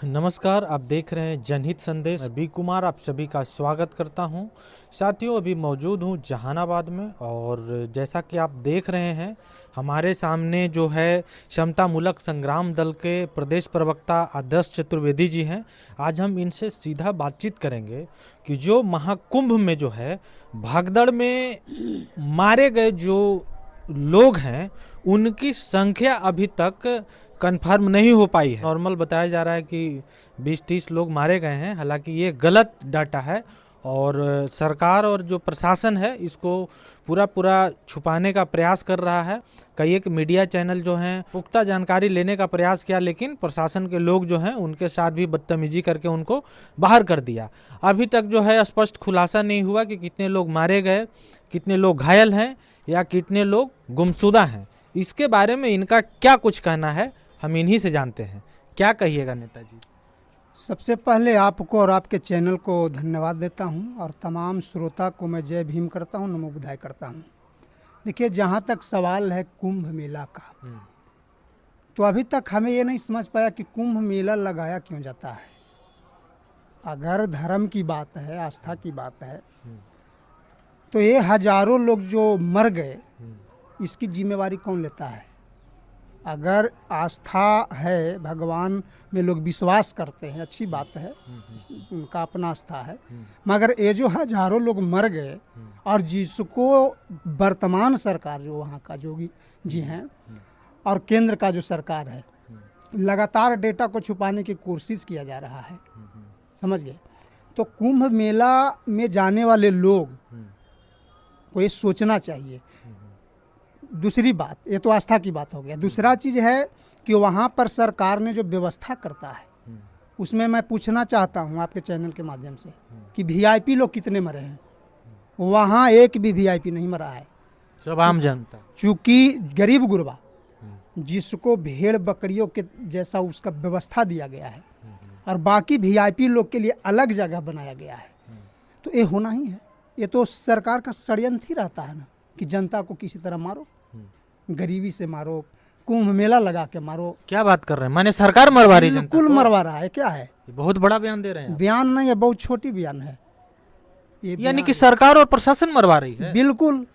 नमस्कार, आप देख रहे हैं जनहित संदेश। बी कुमार आप सभी का स्वागत करता हूं। साथियों, अभी मौजूद हूं जहानाबाद में और जैसा कि आप देख रहे हैं हमारे सामने जो है समतामूलक संग्राम दल के प्रदेश प्रवक्ता आदर्श चतुर्वेदी जी हैं। आज हम इनसे सीधा बातचीत करेंगे कि जो महाकुंभ में जो है भागदड़ में मारे गए जो लोग हैं उनकी संख्या अभी तक कंफर्म नहीं हो पाई है। नॉर्मल बताया जा रहा है कि 20-30 लोग मारे गए हैं, हालांकि ये गलत डाटा है और सरकार और जो प्रशासन है इसको पूरा छुपाने का प्रयास कर रहा है। कई एक मीडिया चैनल जो हैं पुख्ता जानकारी लेने का प्रयास किया, लेकिन प्रशासन के लोग जो हैं उनके साथ भी बदतमीजी करके उनको बाहर कर दिया। अभी तक जो है स्पष्ट खुलासा नहीं हुआ कि कितने लोग मारे गए, कितने लोग घायल हैं या कितने लोग गुमशुदा हैं। इसके बारे में इनका क्या कुछ कहना है हम इन्हीं से जानते हैं। क्या कहिएगा नेताजी? सबसे पहले आपको और आपके चैनल को धन्यवाद देता हूं और तमाम श्रोता को मैं जय भीम करता हूं, नमो बुद्धाय करता हूं। देखिए, जहां तक सवाल है कुंभ मेला का, तो अभी तक हमें ये नहीं समझ पाया कि कुंभ मेला लगाया क्यों जाता है। अगर धर्म की बात है, आस्था की बात है, तो ये हजारों लोग जो मर गए इसकी जिम्मेवारी कौन लेता है? अगर आस्था है, भगवान में लोग विश्वास करते हैं, अच्छी बात है, उनका अपना आस्था है, मगर ये जो हजारों लोग मर गए और जिसको वर्तमान सरकार जो वहाँ का जोगी जी हैं और केंद्र का जो सरकार है, लगातार डेटा को छुपाने की कोशिश किया जा रहा है, समझ गए? तो कुंभ मेला में जाने वाले लोग को ये सोचना चाहिए। दूसरी बात, ये तो आस्था की बात हो गया। दूसरा चीज़ है कि वहाँ पर सरकार ने जो व्यवस्था करता है उसमें मैं पूछना चाहता हूँ आपके चैनल के माध्यम से कि वीआईपी लोग कितने मरे हैं? वहाँ एक भी वीआईपी नहीं मरा है, सब आम जनता। चूँकि गरीब गुरबा जिसको भेड़ बकरियों के जैसा उसका व्यवस्था दिया गया है और बाकी वीआईपी लोग के लिए अलग जगह बनाया गया है, तो ये होना ही है। ये तो सरकार का षड्यंत्र ही रहता है ना कि जनता को किसी तरह मारो, गरीबी से मारो, कुंभ मेला लगा के मारो। क्या बात कर रहे हैं? माने सरकार मरवा रही है जनता बिल्कुल को? मरवा रहा है। क्या है? बहुत बड़ा बयान दे रहे हैं। बयान नहीं है, बहुत छोटी बयान है ये। यानी कि सरकार और प्रशासन मरवा रही है। बिल्कुल।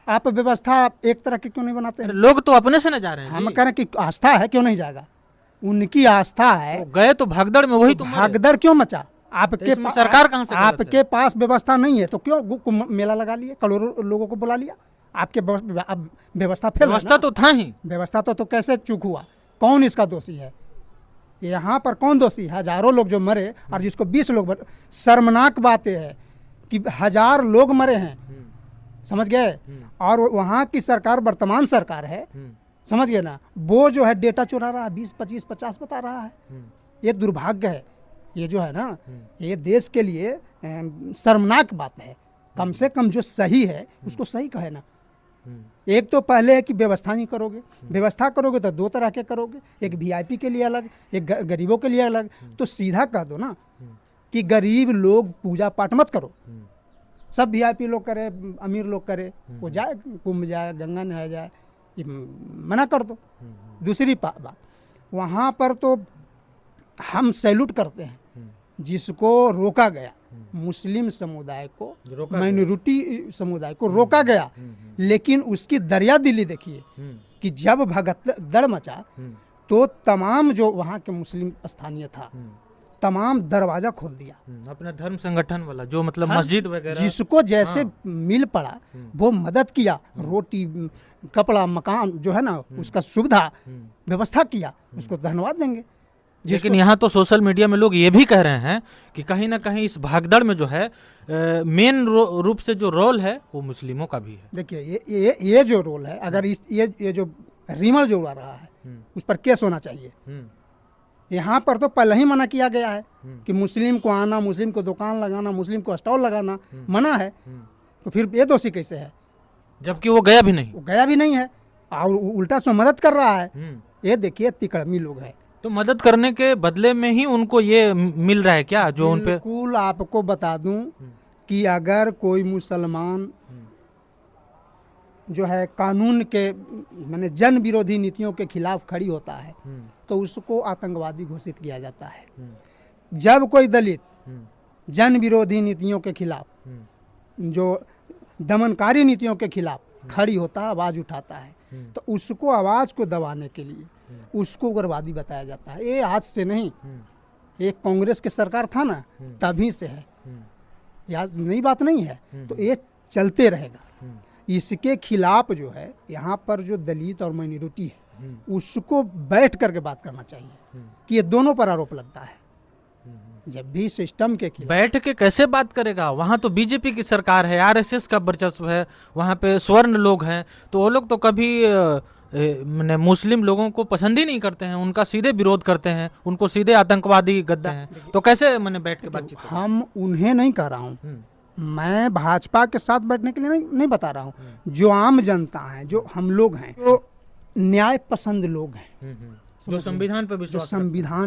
आप व्यवस्था एक तरह की क्यों नहीं बनाते हैं? लोग तो अपने से न जा रहे हैं। हम कह रहे हैं कि आस्था है, क्यों नहीं जाएगा? उनकी आस्था है, तो गए तो भागदड़ में, वही तो मरे। भागदड़ क्यों मचा? आपके इसमें सरकार कहाँ से गलत है? आपके पास व्यवस्था नहीं है तो क्यों कुंभ मेला लगा लिए, करोड़ों लोगों को बुला लिया? आपके व्यवस्था फेल है ना? व्यवस्था तो था ही। व्यवस्था तो कैसे चूक हुआ? कौन इसका दोषी है? यहाँ पर कौन दोषी है? हजारों लोग जो मरे और जिसको 20 लोग शर्मनाक बात यह है कि 1000 लोग मरे हैं, समझ गए? और वहाँ की सरकार, वर्तमान सरकार है, समझ गए ना, वो जो है डेटा चुरा रहा है, 20, 25, 50 बता रहा है। ये दुर्भाग्य है। ये जो है ना, ये देश के लिए शर्मनाक बात है। कम से कम जो सही है उसको सही कहे ना। एक तो पहले है कि व्यवस्था नहीं करोगे, व्यवस्था करोगे तो दो तरह के करोगे, एक वीआईपी के लिए अलग, एक गरीबों के लिए अलग। तो सीधा कह दो ना कि गरीब लोग पूजा पाठ मत करो, सब वीआईपी लोग करे, अमीर लोग करे, वो जाए कुंभ जाए, गंगा नहाए जाए, ये मना कर दो। दूसरी बात, वहाँ पर तो हम सैल्यूट करते हैं जिसको रोका गया, मुस्लिम समुदाय को, माइनॉरिटी समुदाय को रोका गया, लेकिन उसकी दरिया दिली देखिए कि जब भगदड़ मचा तो तमाम जो वहाँ के मुस्लिम स्थानीय था, तमाम दरवाजा खोल दिया। अपना धर्म संगठन वाला जो मतलब मस्जिद वगैरह, जिसको जैसे मिल पड़ा वो मदद किया, रोटी कपड़ा मकान जो है ना उसका सुविधा व्यवस्था किया, उसको धन्यवाद देंगे। लेकिन यहाँ तो सोशल मीडिया में लोग ये भी कह रहे हैं कि कहीं ना कहीं इस भागदड़ में जो है मेन रूप से जो रोल है वो मुस्लिमों का भी है। देखिए, ये जो रोल है, अगर इस ये जो रीमल जो उड़ा रहा है उस पर केस होना चाहिए। यहाँ पर तो पहले ही मना किया गया है कि मुस्लिम को आना, मुस्लिम को दुकान लगाना, मुस्लिम को स्टॉल लगाना मना है, तो फिर ये दोषी कैसे है? जबकि वो गया भी नहीं। वो गया भी नहीं है और उल्टा सो मदद कर रहा है। ये देखिए, तिकड़मी लोग हैं। तो मदद करने के बदले में ही उनको ये मिल रहा है क्या जो उन पे? बिल्कुल। आपको बता दूं कि अगर कोई मुसलमान जो है कानून के माने जन विरोधी नीतियों के खिलाफ खड़ी होता है तो उसको आतंकवादी घोषित किया जाता है। जब कोई दलित जन विरोधी नीतियों के खिलाफ, जो दमनकारी नीतियों के खिलाफ खड़ी होता है, आवाज़ उठाता है, तो उसको आवाज़ को दबाने के लिए उसको उग्रवादी बताया जाता है। ये आज से नहीं, एक कांग्रेस की सरकार था ना तभी से है, यह नई बात नहीं है। तो ये चलते रहेगा। इसके खिलाफ जो है यहाँ पर जो दलित और माइनॉरिटी है उसको बैठ करके बात करना चाहिए कि ये दोनों पर आरोप लगता है। जब भी सिस्टम के खिलाफ बैठ के कैसे बात करेगा? वहाँ तो बीजेपी की सरकार है, आरएसएस का वर्चस्व है, वहाँ पे स्वर्ण लोग हैं, तो वो लोग तो कभी मैंने मुस्लिम लोगों को पसंद ही नहीं करते हैं, उनका सीधे विरोध करते हैं, उनको सीधे आतंकवादी गद्दा हैं। तो कैसे मैंने बैठ के बातचीत करें? हम उन्हें नहीं कह रहा हूँ, मैं भाजपा के साथ बैठने के लिए नहीं बता रहा हूँ। जो आम जनता है, जो हम लोग हैं, जो न्याय पसंद लोग हैं, जो संविधान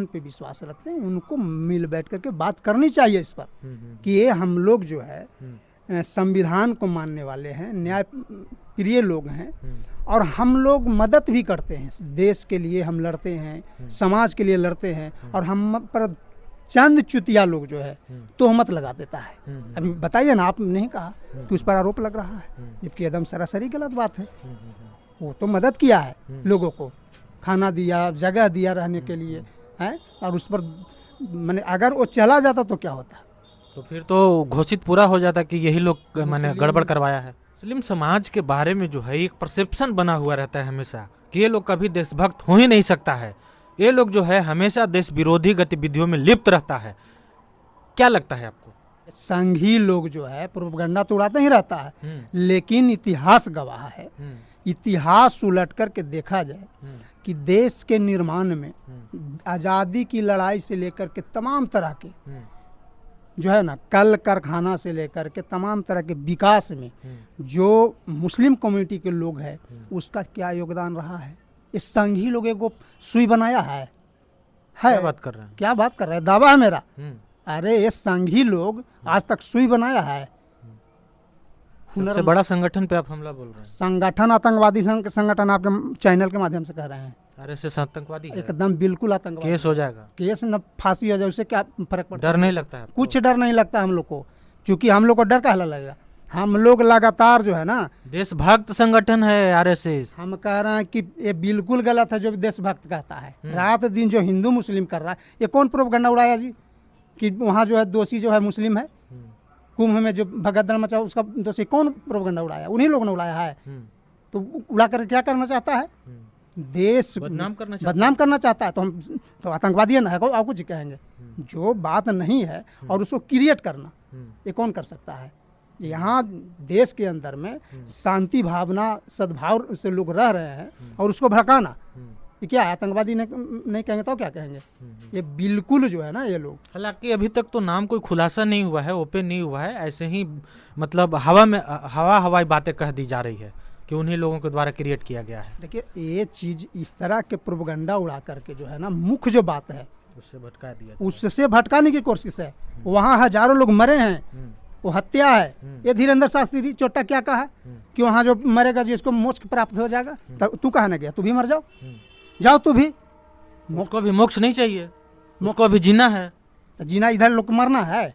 पे विश्वास रखते हैं, उनको मिल बैठ करके बात करनी चाहिए इस पर कि ये हम लोग जो है संविधान को मानने वाले हैं, न्याय प्रिय लोग हैं और हम लोग मदद भी करते हैं। देश के लिए हम लड़ते हैं, समाज के लिए लड़ते हैं और हम पर चंद चुतिया लोग जो है तोहमत लगा देता है। अभी बताइए ना, आप नहीं कहा कि उस पर आरोप लग रहा है, जबकि एकदम सरासरी गलत बात है। वो तो मदद किया है, लोगों को खाना दिया, जगह दिया रहने के लिए है, और उस पर मैंने अगर वो चला जाता तो क्या होता? तो फिर तो घोषित पूरा हो जाता कि यही लोग मैंने गड़बड़ करवाया है। मुस्लिम समाज के बारे में जो है एक परसेप्शन बना हुआ रहता है हमेशा कि ये लोग कभी देशभक्त हो ही नहीं सकता है, ये लोग जो है हमेशा देश विरोधी गतिविधियों में लिप्त रहता है। क्या लगता है आपको? संघी लोग जो है प्रोपगंडा तो उड़ाते ही रहता है, लेकिन इतिहास गवाह है, इतिहास उलट करके देखा जाए कि देश के निर्माण में आज़ादी की लड़ाई से लेकर के तमाम तरह के जो है ना कल कारखाना से लेकर के तमाम तरह के विकास में जो मुस्लिम कम्युनिटी के लोग हैं उसका क्या योगदान रहा है? इस संघी लोगों को सुई बनाया है। क्या बात कर रहे हैं? क्या बात कर रहे हैं? दावा है मेरा। अरे ये संघी लोग आज तक सुई बनाया है। सबसे बड़ा संगठन पे आप हमला बोल रहे हैं। संगठन आतंकवादी संगठन आपके चैनल के माध्यम से कह रहे हैं। आरएसएस आतंकवादी है? एकदम बिल्कुल आतंकवादी। केस हो जाएगा? केस न फांसी हो जाए उससे क्या फर्क पड़ता है? डर नहीं लगता है? कुछ डर नहीं लगता हम लोग को, क्योंकि हम लोग को डर काहे लगेगा? हम लोग लगातार जो है ना, देशभक्त संगठन है आरएसएस। हम कह रहे हैं कि ये बिल्कुल गलत है जो देशभक्त कहता है। रात दिन जो हिंदू मुस्लिम कर रहा है, ये कौन प्रोपगंडा उड़ाया जी कि वहाँ जो है दोषी जो है मुस्लिम है? कुंभ में जो भगदड़ मचा उसका दोषी कौन प्रोपगंडा उड़ाया? उन्हीं लोगों ने उड़ाया है। तो उड़ा कर क्या करना चाहता है? देश बदनाम करना चाहता है। तो हम तो आतंकवादी है ना, आप कुछ कहेंगे? जो बात नहीं है और उसको क्रिएट करना, ये कौन कर सकता है? यहाँ देश के अंदर में शांति भावना सद्भाव से लोग रह रहे हैं और उसको भड़काना, ये क्या है? आतंकवादी नहीं कहेंगे तो क्या कहेंगे? ये बिल्कुल जो है ना, ये लोग, हालांकि अभी तक तो नाम कोई खुलासा नहीं हुआ है, ओपन नहीं हुआ है, ऐसे ही मतलब हवाई बातें कह दी जा रही है कि उन्हीं लोगों के द्वारा क्रिएट किया गया है। देखिए ये चीज इस तरह के प्रोपगंडा उड़ा करके जो है ना, मुख्य जो बात है उससे भटकाने की कोशिश है। वहाँ हजारों लोग मरे हैं, वो हत्या है। ये धीरेन्द्र शास्त्री चोट्टा क्या कहा कि वहाँ जो मरेगा जिसको मोक्ष प्राप्त हो जाएगा, तब तू कहा ना गया? तू भी मर जाओ तू भी। उसको भी मोक्ष नहीं चाहिए, उसको भी जीना है। तो जीना इधर लोग को मरना है,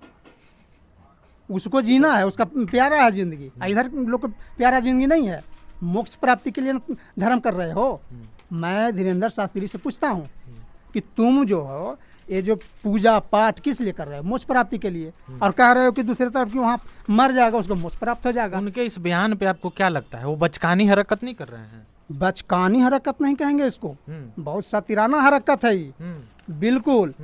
उसको जीना है, उसका प्यारा है जिंदगी। इधर लोग को प्यारा जिंदगी नहीं है। मोक्ष प्राप्ति के लिए धर्म कर रहे हो। मैं धीरेन्द्र शास्त्री से पूछता हूँ कि तुम जो हो ये जो पूजा पाठ किस लिए कर रहे हो? मोक्ष प्राप्ति के लिए, और कह रहे हो कि दूसरी तरफ की वहाँ मर जाएगा उसको मोक्ष प्राप्त हो जाएगा। उनके इस बयान पे आपको क्या लगता है? वो बचकानी हरकत नहीं कर रहे हैं? बचकानी हरकत नहीं कहेंगे इसको, बहुत सातिराना हरकत है ये। बिल्कुल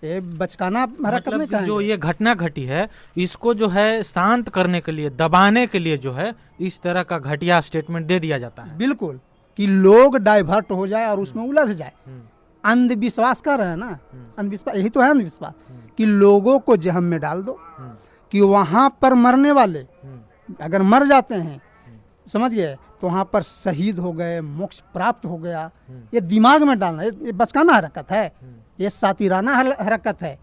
ये बचकाना हरकत नहीं कहेंगे। जो ये घटना घटी है इसको जो है शांत करने के लिए, दबाने के लिए जो है इस तरह का घटिया स्टेटमेंट दे दिया जाता है। बिल्कुल, कि लोग डाइवर्ट हो जाए और उसमें उलझ जाए। अंधविश्वास कर रहे हैं ना, अंधविश्वास यही तो है। अंधविश्वास कि लोगों को जहम में डाल दो कि वहां पर मरने वाले अगर मर जाते हैं, समझ गए, तो वहां पर शहीद हो गए, मोक्ष प्राप्त हो गया। ये दिमाग में डालना, ये बचकाना हरकत है, ये सातिराना हरकत है।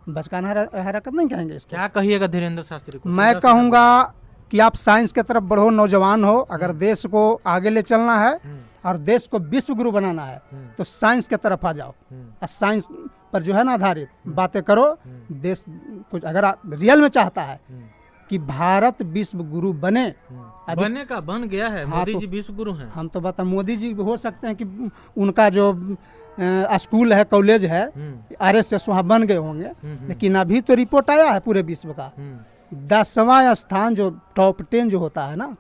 बचकाना हरकत नहीं कहेंगे इसको। क्या कहिएगा धीरेन्द्र शास्त्री को? मैं कहूँगा कि आप साइंस की तरफ बढ़ो, नौजवान हो, अगर देश को आगे ले चलना है और देश को विश्व गुरु बनाना है तो साइंस की तरफ आ जाओ और साइंस पर जो है ना आधारित बातें करो। देश कुछ अगर आप रियल में चाहता है कि भारत विश्व गुरु बने, बनने का बन गया है। हाँ, मोदी तो जी विश्व गुरु हैं। हम तो बता मोदी जी हो सकते हैं कि उनका जो स्कूल है, कॉलेज है, RSS वहाँ बन गए होंगे, लेकिन अभी तो रिपोर्ट आया है पूरे विश्व का 10वां स्थान जो टॉप 10 जो होता है ना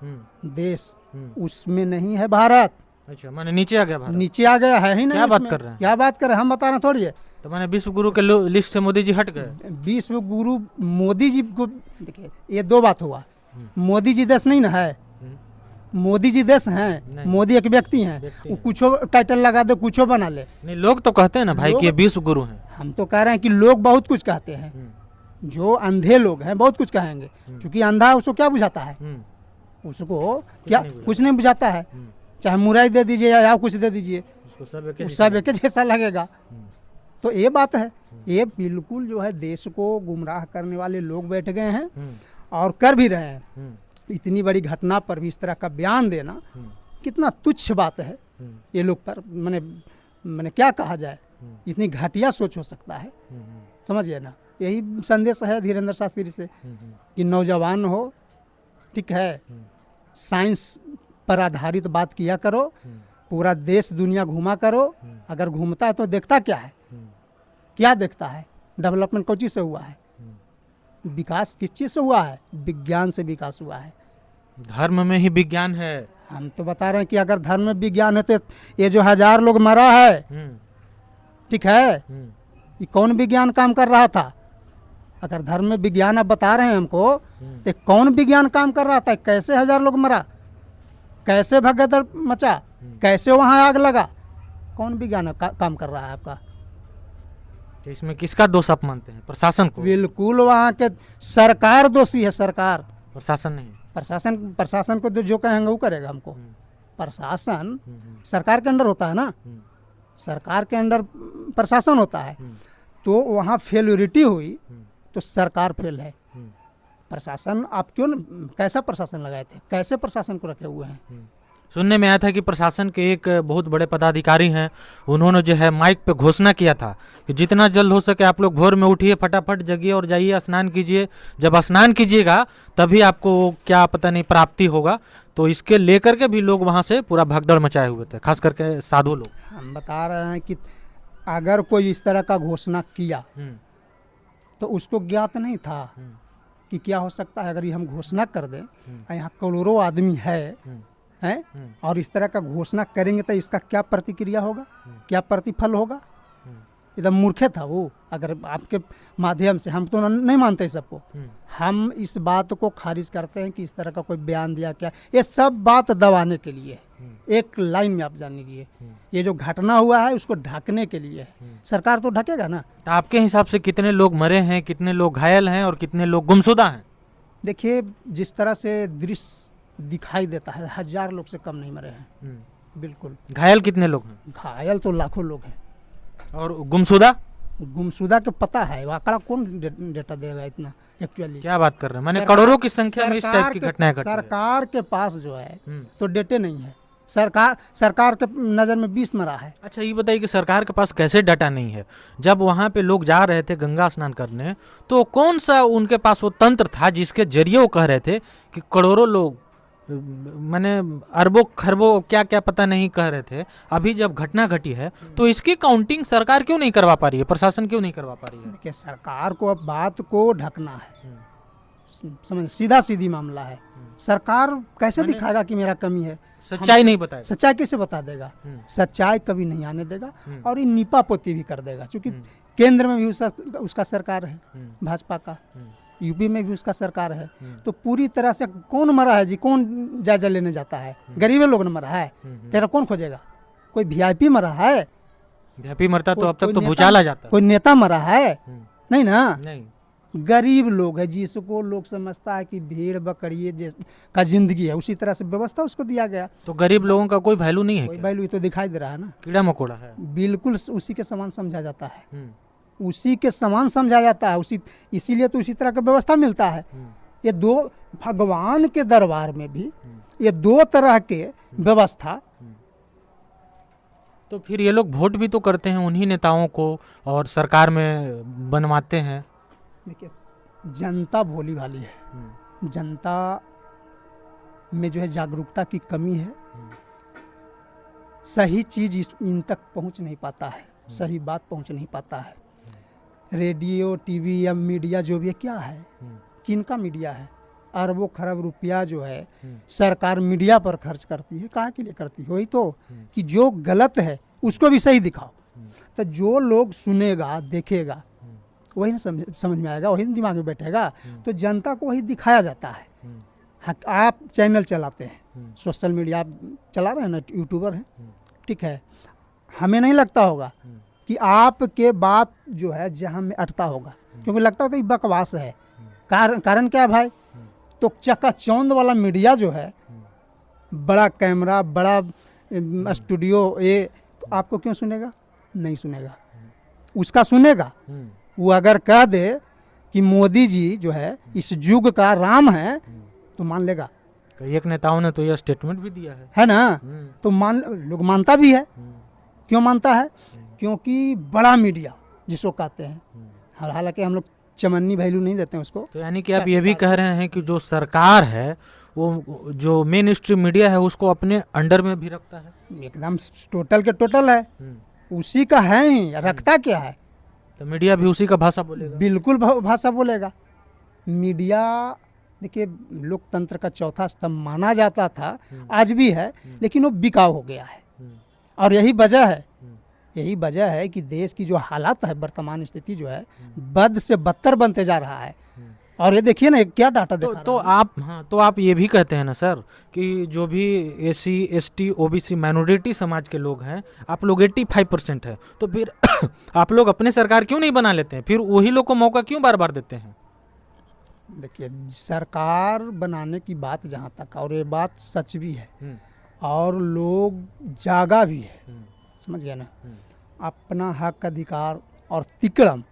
देश, उसमें नहीं है भारत। अच्छा, माने नीचे आ गया भारत। नीचे आ गया है ही नहीं। क्या बात उसमें। कर रहे हैं? क्या बात कर रहे हैं, हम बता रहे हैं थोड़ी है। तो माने विश्व गुरु के लिस्ट से मोदी जी हट गए। विश्व गुरु मोदी जी को देखिए, ये दो बात हुआ। मोदी जी देश नहीं ना है, मोदी जी देश हैं, मोदी एक व्यक्ति हैं, वो कुछो टाइटल लगा दे, कुछो बना ले। नहीं, लोग तो कहते हैं ना भाई कि ये विश्व गुरु हैं। हम तो कह रहे हैं कि लोग बहुत कुछ कहते हैं, जो अंधे लोग हैं बहुत कुछ कहेंगे, क्योंकि अंधा उसको क्या बुझाता है, उसको क्या कुछ नहीं बुझाता है। चाहे मुरई दे दीजिए या कुछ दे दीजिए, सब एक जैसा लगेगा। तो ये बात है, ये बिल्कुल जो है देश को गुमराह करने वाले लोग बैठ गए हैं और कर भी रहे हैं। इतनी बड़ी घटना पर भी इस तरह का बयान देना कितना तुच्छ बात है। ये लोग पर मैंने क्या कहा जाए, इतनी घटिया सोच हो सकता है, समझिए ना। यही संदेश है धीरेन्द्र शास्त्री से कि नौजवान हो, ठीक है, साइंस पर आधारित बात किया करो, पूरा देश दुनिया घूमा करो। अगर घूमता है तो देखता क्या है, क्या देखता है, डेवलपमेंट कौन चीज़ से हुआ है, विकास किस चीज़ से हुआ है, विज्ञान से विकास हुआ है। धर्म में ही विज्ञान है। हम तो बता रहे हैं कि अगर धर्म में विज्ञान है तो ये जो 1000 लोग मरा है, ठीक है, ये कौन विज्ञान काम कर रहा था? अगर धर्म में विज्ञान आप बता रहे हैं हमको, तो कौन विज्ञान काम कर रहा था? कैसे 1000 लोग मरा, कैसे भगदड़ मचा, कैसे वहाँ आग लगा, कौन विज्ञान काम कर रहा है आपका? तो इसमें किसका दोष आप मानते हैं? प्रशासन को? बिल्कुल वहाँ के सरकार दोषी है, सरकार, प्रशासन नहीं। प्रशासन को जो कहेंगे वो करेगा हमको। प्रशासन सरकार के अंडर होता है ना, सरकार के अंडर प्रशासन होता है, तो वहाँ फेल्योरिटी हुई तो सरकार फेल है। प्रशासन आप क्यों कैसा प्रशासन लगाए थे, कैसे प्रशासन को रखे हुए हैं? सुनने में आया था कि प्रशासन के एक बहुत बड़े पदाधिकारी हैं, उन्होंने जो है माइक पे घोषणा किया था कि जितना जल्द हो सके आप लोग भोर में उठिए, फटाफट जगिए और जाइए स्नान कीजिए। जब स्नान कीजिएगा तभी आपको क्या पता नहीं प्राप्ति होगा। तो इसके लेकर के भी लोग वहाँ से पूरा भगदड़ मचाए हुए थे, खास करके साधु लोग। हम बता रहे हैं कि अगर कोई इस तरह का घोषणा किया तो उसको ज्ञात नहीं था कि क्या हो सकता है अगर ये हम घोषणा कर दें, यहाँ करोड़ों आदमी है और इस तरह का घोषणा करेंगे तो इसका क्या प्रतिक्रिया होगा, क्या प्रतिफल होगा? एकदम मूर्खे था वो। अगर आपके माध्यम से, हम तो नहीं मानते सबको, हम इस बात को खारिज करते हैं कि इस तरह का कोई बयान दिया क्या। ये सब बात दबाने के लिए है, एक लाइन में आप जान लीजिए, ये जो घटना हुआ है उसको ढकने के लिए है। सरकार तो ढकेगा ना। तो आपके हिसाब से कितने लोग मरे हैं, कितने लोग घायल हैं और कितने लोग गुमशुदा हैं? देखिए, जिस तरह से दृश्य दिखाई देता है 1000 लोग से कम नहीं मरे हैं, बिल्कुल। घायल कितने लोग हैं? घायल तो लाखों लोग हैं। और गुमशुदा? गुमशुदा के पता है, आंकड़ा कौन डेटा देगा इतना एक्चुअली? क्या बात कर रहे हैं, मैंने करोड़ों की संख्या में इस टाइप की घटनाएं घटी हैं। सरकार के पास जो है तो डेटे नहीं है। सरकार के नज़र में 20 मरा है। अच्छा, ये बताइए कि सरकार के पास कैसे डाटा नहीं है? जब वहाँ पे लोग जा रहे थे गंगा स्नान करने, तो कौन सा उनके पास वो तंत्र था जिसके जरिए वो कह रहे थे कि करोड़ों लोग, मैंने अरबों खरबों क्या क्या पता नहीं कह रहे थे। अभी जब घटना घटी है तो इसकी काउंटिंग सरकार क्यों नहीं करवा पा रही है, प्रशासन क्यों नहीं करवा पा रही है? देखिए, सरकार को अब बात को ढकना है, समझ, सीधा सीधी मामला है। सरकार कैसे दिखाएगा कि मेरा कमी है? सच्चाई नहीं बताएगा। सच्चाई कैसे बता देगा? सच्चाई कभी नहीं आने देगा और ये नीपा पोती भी कर देगा, क्योंकि केंद्र में भी उसका सरकार है, भाजपा का, यूपी में भी उसका सरकार है। तो पूरी तरह से कौन मरा है जी, कौन जायजा लेने जाता है? गरीब लोग ने मरा है, तेरा कौन खोजेगा? कोई वीआईपी मरा है? वीआईपी मरता तो अब तक तो भूचाल आ जाता। कोई नेता मरा है? नहीं ना, नहीं। गरीब लोग है जिसको लोग समझता है कि भेड़ बकरी का जिंदगी है, उसी तरह से व्यवस्था उसको दिया गया। तो गरीब लोगों का कोई वैल्यू नहीं है? कोई वैल्यू तो दिखाई दे रहा है ना, कीड़ा मकोड़ा है, बिल्कुल उसी के समान समझा जाता है, उसी के समान समझा जाता है, इसीलिए तो उसी तरह का व्यवस्था मिलता है। ये दो, भगवान के दरबार में भी ये दो तरह के व्यवस्था। तो फिर ये लोग वोट भी तो करते हैं उन्हीं नेताओं को और सरकार में बनवाते हैं। देखिए, जनता भोली भाली है, जनता में जो है जागरूकता की कमी है, सही चीज इन तक पहुंच नहीं पाता है, सही बात पहुंच नहीं पाता है। रेडियो, टीवी या मीडिया जो भी है, क्या है, किनका मीडिया है? अरबों खरब रुपया जो है सरकार मीडिया पर खर्च करती है, काहे के लिए करती है? वही तो कि जो गलत है उसको भी सही दिखाओ, तो जो लोग सुनेगा देखेगा वही ना समझ में आएगा, वही ना दिमाग में बैठेगा। तो जनता को वही दिखाया जाता है। आप चैनल चलाते हैं, सोशल मीडिया आप चला रहे हैं ना, यूट्यूबर हैं, ठीक है, हमें नहीं लगता होगा कि आपके बात जो है जहाँ में अटता होगा, क्योंकि लगता होगा कि बकवास है। कारण क्या है भाई? तो चकाचौंध वाला मीडिया जो है, बड़ा कैमरा, बड़ा स्टूडियो, ये तो आपको क्यों सुनेगा? नहीं सुनेगा। उसका सुनेगा वो अगर कह दे कि मोदी जी जो है इस युग का राम है तो मान लेगा। कई एक नेताओं ने तो यह स्टेटमेंट भी दिया है ना, तो लोग मानता भी है। क्यों मानता है? क्योंकि बड़ा मीडिया जिसको कहते हैं, हालांकि हम लोग चमन्नी वैल्यू नहीं देते हैं उसको। तो यानी कि आप ये भी कह रहे हैं कि जो सरकार है वो जो मेन स्ट्रीम मीडिया है उसको अपने अंडर में भी रखता है? एकदम टोटल के टोटल है, उसी का है ही, रखता क्या है? तो मीडिया भी उसी का भाषा बोलेगा? बिल्कुल भाषा बोलेगा। मीडिया देखिए लोकतंत्र का चौथा स्तंभ माना जाता था, आज भी है, लेकिन वो बिकाऊ हो गया है। और यही वजह है कि देश की जो हालात है, वर्तमान स्थिति जो है, बद से बदतर बनते जा रहा है। और ये देखिए ना, क्या डाटा दिखा रहा है। तो आप ये भी कहते हैं ना सर कि जो भी एसी, एसटी, ओबीसी माइनॉरिटी समाज के लोग हैं, आप लोग 85% है, तो फिर आप लोग अपने सरकार क्यों नहीं बना लेते हैं? फिर वही लोग को मौका क्यों बार बार देते हैं? देखिए, सरकार बनाने की बात जहाँ तक, और ये बात सच भी है, और लोग जागा भी है, समझ गए ना, अपना हक, अधिकार और तिकड़म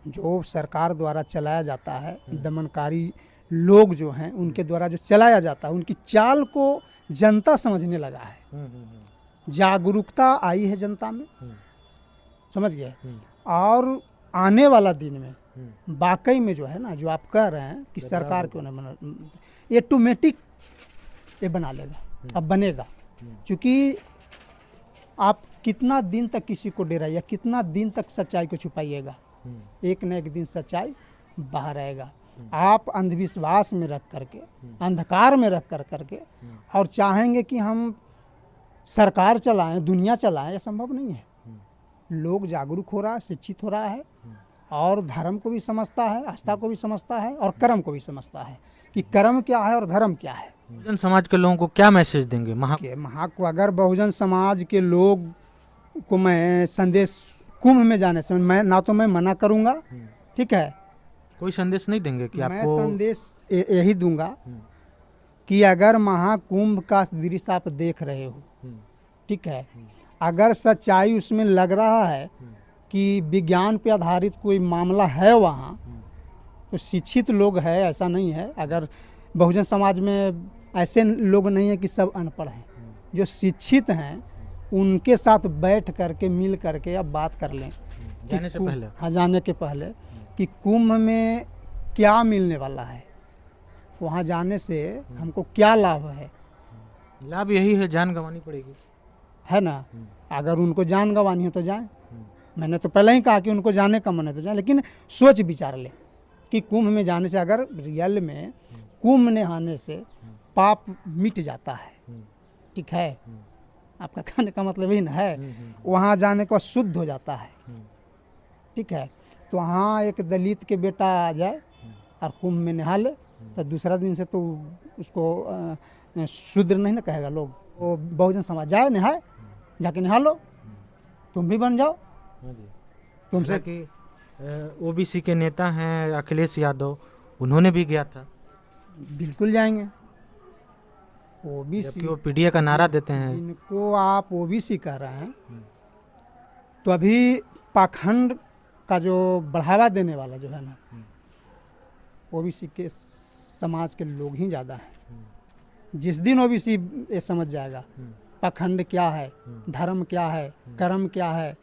जो सरकार द्वारा चलाया जाता है, दमनकारी लोग जो हैं उनके द्वारा जो चलाया जाता है, उनकी चाल को जनता समझने लगा है। जागरूकता आई है जनता में, समझ गए। और आने वाला दिन में वाकई में जो है ना, जो आप कह रहे हैं कि सरकार क्यों नहीं बना, ये ऑटोमेटिक ये बना लेगा, अब बनेगा। क्योंकि आप कितना दिन तक किसी को डराइए, कितना दिन तक सच्चाई को छुपाइएगा, एक न एक दिन सच्चाई बाहर आएगा। आप अंधविश्वास में रख करके, अंधकार में रख करके और चाहेंगे कि हम सरकार चलाएं, दुनिया चलाएं, ये संभव नहीं है। लोग जागरूक हो रहा है, शिक्षित हो रहा है, और धर्म को भी समझता है, आस्था को भी समझता है, और कर्म को भी समझता है कि कर्म क्या है और धर्म क्या है। बहुजन समाज के लोगों को क्या मैसेज देंगे? को अगर बहुजन समाज के लोग को मैं संदेश कुंभ में जाने से मैं ना तो मैं मना करूंगा, ठीक है, कोई संदेश नहीं देंगे कि मैं आपको? संदेश यही दूंगा कि अगर महाकुंभ का दृश्य आप देख रहे हो, ठीक है, अगर सच्चाई उसमें लग रहा है कि विज्ञान पे आधारित कोई मामला है वहाँ, तो शिक्षित लोग है, ऐसा नहीं है। अगर बहुजन समाज में ऐसे लोग नहीं है कि सब अनपढ़ हैं, जो शिक्षित हैं उनके साथ बैठ करके, मिल करके अब बात कर लें जाने से पहले, हाँ, जाने के पहले, कि कुंभ में क्या मिलने वाला है, वहाँ जाने से हमको क्या लाभ है। लाभ यही है, जान गंवानी पड़ेगी, है ना। अगर उनको जान गंवानी हो तो जाएं। मैंने तो पहले ही कहा कि उनको जाने का मन है तो जाएं, लेकिन सोच विचार लें कि कुंभ में जाने से, अगर रियल में कुंभ नहाने से पाप मिट जाता है, ठीक है, आपका कहने का मतलब ही ना है, वहाँ जाने के बाद शुद्ध हो जाता है, ठीक है। तो वहाँ एक दलित के बेटा आ जाए और कुंभ में नहा ले, तो दूसरा दिन से तो उसको शूद्र नहीं ना कहेगा लोग। वो बहुजन समाज जाए, नहाए, जाके नहा लो, तुम भी बन जाओ। तुमसे कि ओबीसी के नेता हैं अखिलेश यादव, उन्होंने भी गया था। बिल्कुल जाएंगे। ओबीसी, वो पीडीए का नारा देते हैं, जिनको आप ओबीसी कह रहे हैं, तो अभी पाखंड का जो बढ़ावा देने वाला जो है ना, ओबीसी के समाज के लोग ही ज़्यादा हैं। जिस दिन ओबीसी ये समझ जाएगा पाखंड क्या है, धर्म क्या है, कर्म क्या है,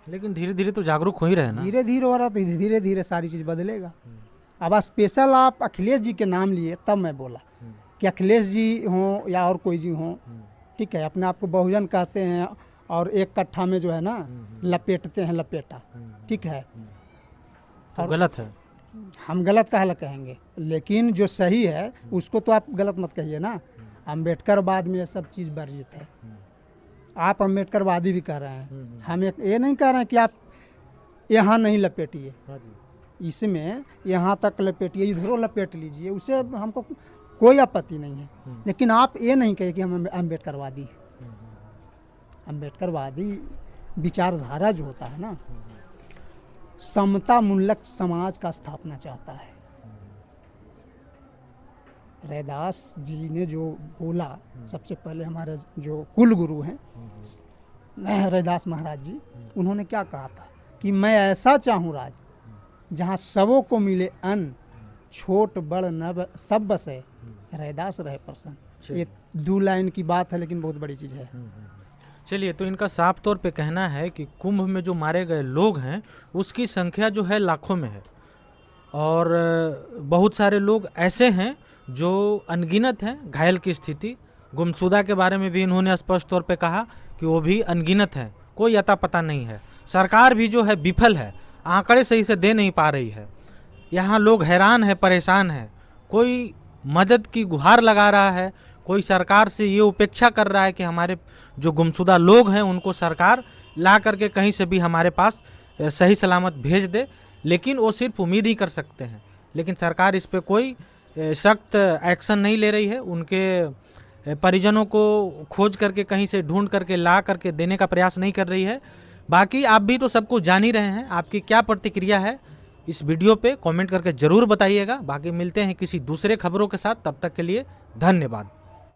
लेकिन धीरे धीरे तो जागरूक हो ही रहे ना। धीरे धीरे हो रहा, तो धीरे धीरे सारी चीज़ बदलेगा। अब स्पेशल आप अखिलेश जी के नाम लिए तब मैं बोला कि अखिलेश जी हों या और कोई जी हों, ठीक है, अपने आप को बहुजन कहते हैं और एक कट्ठा में जो है ना लपेटते हैं लपेटा, ठीक है, तो गलत है। हम गलत कहा कहेंगे, लेकिन जो सही है उसको तो आप गलत मत कहिए ना। अम्बेडकरवाद में ये सब चीज़ वर्जित है। आप अम्बेडकरवादी भी कह रहे हैं, हम ये नहीं कह रहे हैं कि आप यहाँ नहीं लपेटिए, इसमें यहाँ तक लपेटिए, इधरों लपेट लीजिए, उसे हमको कोई आपत्ति नहीं है। लेकिन आप ये नहीं कहिए कि हम अम्बेडकरवादी हैं। अम्बेडकरवादी विचारधारा जो होता है ना, समता मूलक समाज का स्थापना चाहता है। रैदास जी ने जो बोला, सबसे पहले हमारे जो कुल गुरु हैं रैदास महाराज जी, उन्होंने क्या कहा था कि मैं ऐसा चाहूँ राज जहाँ सबों को मिले अन्न, छोट बड़ नब सब बसे, रैदास रहे प्रसन्न। ये 2 लाइन की बात है, लेकिन बहुत बड़ी चीज़ है। चलिए, तो इनका साफ तौर पे कहना है कि कुंभ में जो मारे गए लोग हैं उसकी संख्या जो है लाखों में है, और बहुत सारे लोग ऐसे हैं जो अनगिनत हैं। घायल की स्थिति, गुमशुदा के बारे में भी इन्होंने स्पष्ट तौर पे कहा कि वो भी अनगिनत हैं, कोई अता पता नहीं है। सरकार भी जो है विफल है, आंकड़े सही से दे नहीं पा रही है। यहाँ लोग हैरान है, परेशान है, कोई मदद की गुहार लगा रहा है, कोई सरकार से ये उपेक्षा कर रहा है कि हमारे जो गुमशुदा लोग हैं उनको सरकार ला करके कहीं से भी हमारे पास सही सलामत भेज दे, लेकिन वो सिर्फ उम्मीद ही कर सकते हैं। लेकिन सरकार इस पे कोई सख्त एक्शन नहीं ले रही है। उनके परिजनों को खोज करके कहीं से ढूंढ करके ला करके देने का प्रयास नहीं कर रही है। बाकी आप भी तो सब कुछ जान ही रहे हैं, आपकी क्या प्रतिक्रिया है इस वीडियो पे कमेंट करके ज़रूर बताइएगा। बाकी मिलते हैं किसी दूसरे खबरों के साथ, तब तक के लिए धन्यवाद।